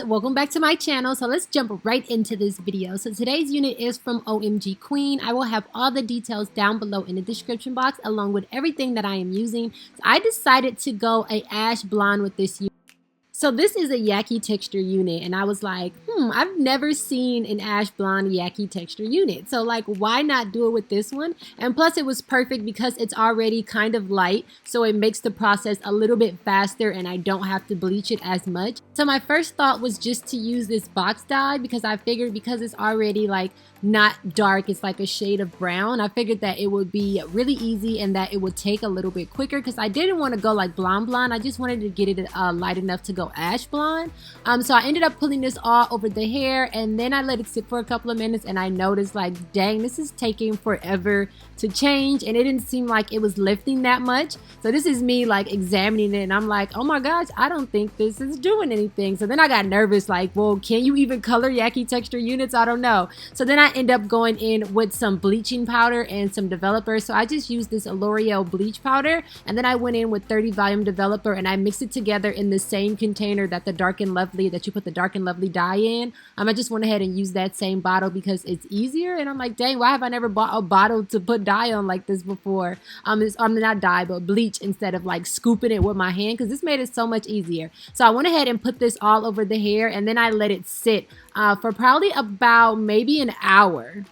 Welcome back to my channel. So let's jump right into this video. So today's unit is from OMGqueen. I will have all the details down below in the description box along with everything that I am using. So I decided to go a ash blonde with this unit. So this is a Yaki texture unit, and I was like, I've never seen an ash blonde Yaki texture unit. So like, why not do it with this one? And plus it was perfect because it's already kind of light, so it makes the process a little bit faster and I don't have to bleach it as much. So my first thought was just to use this box dye because I figured because it's already like not dark, it's like a shade of brown. I figured that it would be really easy and that it would take a little bit quicker because I didn't want to go like blonde. I just wanted to get it light enough to go ash blonde. So I ended up pulling this all over the hair and then I let it sit for a couple of minutes and I noticed like, dang, this is taking forever to change, and it didn't seem like it was lifting that much. So this is me like examining it and I'm like, oh my gosh, I don't think this is doing anything. So then I got nervous like, well, can you even color Yaki texture units? I don't know. So then I end up going in with some bleaching powder and some developer. So I just used this L'Oreal bleach powder and then I went in with 30 volume developer and I mixed it together in the same container that the Dark and Lovely, that you put the Dark and Lovely dye in. I just went ahead and used that same bottle because it's easier, and I'm like, dang, why have I never bought a bottle to put dye on like this before? I'm not dye, but bleach instead of like scooping it with my hand, because this made it so much easier. So I went ahead and put this all over the hair and then I let it sit for probably about maybe an hour.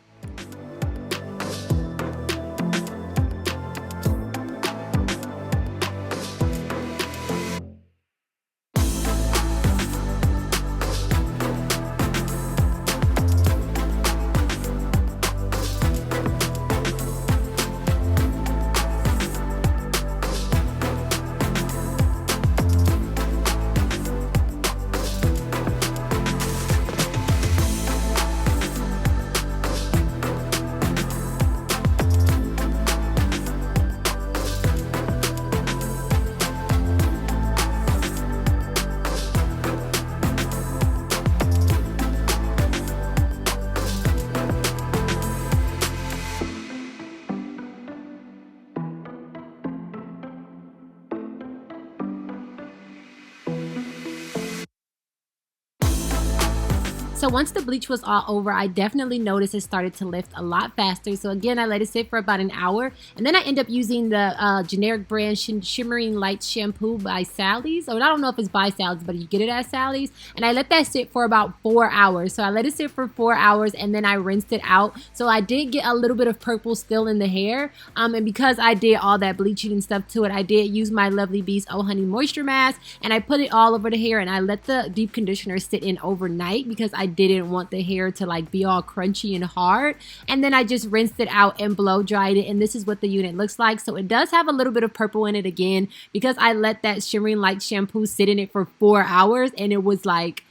So once the bleach was all over, I definitely noticed it started to lift a lot faster. So again, I let it sit for about an hour. And then I end up using the generic brand Shimmering Light Shampoo by Sally's. Or I don't know if it's by Sally's, but you get it at Sally's. And I let that sit for about 4 hours. So I let it sit for 4 hours and then I rinsed it out. So I did get a little bit of purple still in the hair. And because I did all that bleaching and stuff to it, I did use my Lovely Beast Oh Honey Moisture Mask. And I put it all over the hair and I let the deep conditioner sit in overnight because I didn't want the hair to like be all crunchy and hard. And then I just rinsed it out and blow dried it, and this is what the unit looks like. So it does have a little bit of purple in it again because I let that Shimmering Light shampoo sit in it for 4 hours and it was like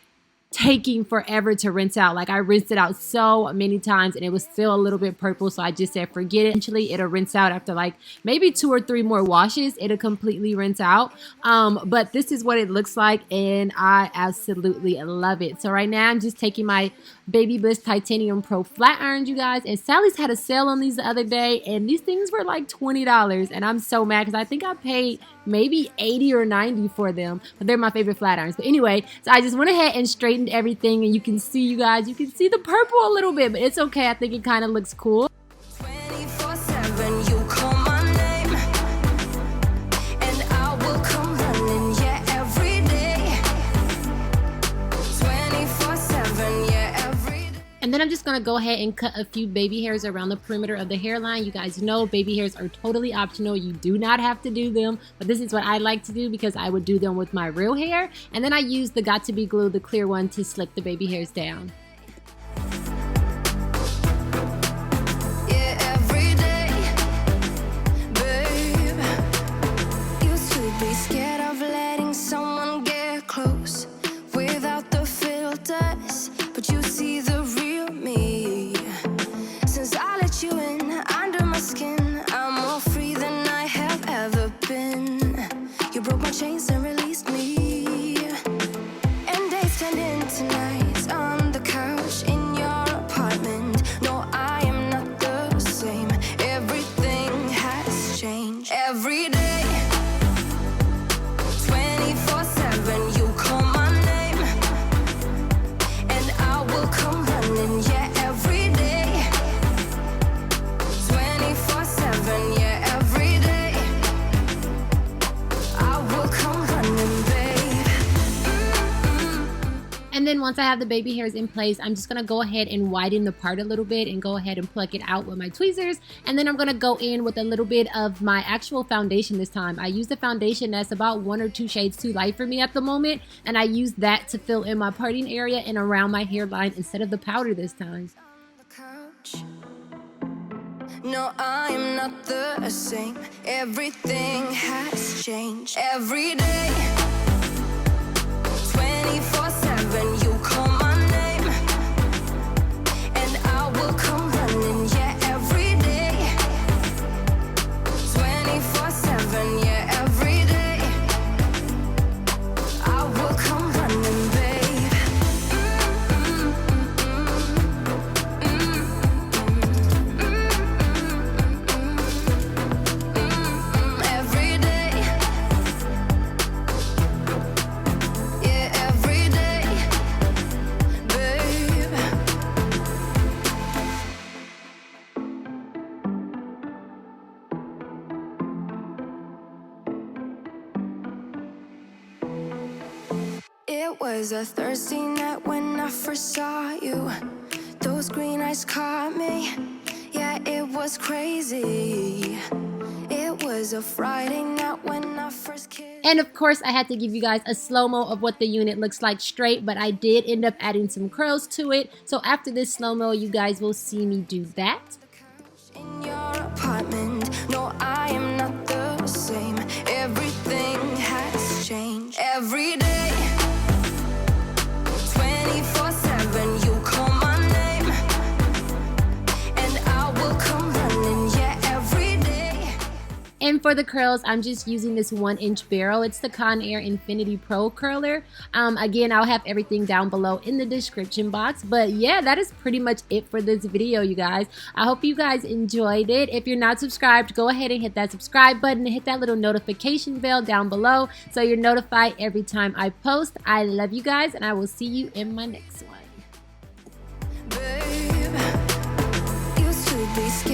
taking forever to rinse out. Like I rinsed it out so many times and it was still a little bit purple, so I just said forget it. Eventually it'll rinse out after like maybe 2 or 3 more washes. It'll completely rinse out. But this is what it looks like and I absolutely love it. So right now I'm just taking my Baby Bliss Titanium Pro flat irons, you guys, and Sally's had a sale on these the other day and these things were like $20 and I'm so mad because I think I paid maybe 80 or 90 for them, but they're my favorite flat irons. But anyway, so I just went ahead and straightened everything, and you can see, you guys, you can see the purple a little bit, but it's okay. I think it kind of looks cool. 24/7, you call my name, and I will come running, yeah, every day. 24/7, yeah, every day. And then I'm just going to go ahead and cut a few baby hairs around the perimeter of the hairline. You guys know baby hairs are totally optional. You do not have to do them, but this is what I like to do because I would do them with my real hair. And then I use the Got To Be Glue, the clear one, to slick the baby hairs down. Yeah, every day, babe. Used to be scared of letting someone get close without the filters, but you see the real me. Since I let you in under my skin, I'm once I have the baby hairs in place, I'm just gonna go ahead and widen the part a little bit and go ahead and pluck it out with my tweezers. And then I'm gonna go in with a little bit of my actual foundation this time. I used a foundation that's about 1 or 2 shades too light for me at the moment, and I used that to fill in my parting area and around my hairline instead of the powder this time. No, I'm not the same. Everything has changed. Every day, 24/7, you call my name, and I will come running. Yeah, every day, 24/7. Yeah, every day, I will come running, babe. Every day, yeah, every day, babe. It was a Thursday night when I first saw you. Those green eyes caught me. Yeah, it was crazy. It was a Friday night when I first kissed. And of course, I had to give you guys a slow-mo of what the unit looks like straight, but I did end up adding some curls to it. So after this slow-mo, you guys will see me do that. In your apartment, no, I am not the same. Everything has changed. Every day, 24/7, you call my name, and I will come running. Yeah, every day. And for the curls, I'm just using this 1-inch barrel. It's the Conair Infinity Pro curler. Again, I'll have everything down below in the description box. But yeah, that is pretty much it for this video, you guys. I hope you guys enjoyed it. If you're not subscribed, go ahead and hit that subscribe button and hit that little notification bell down below so you're notified every time I post. I love you guys, and I will see you in my next one. Babe, used to be scared.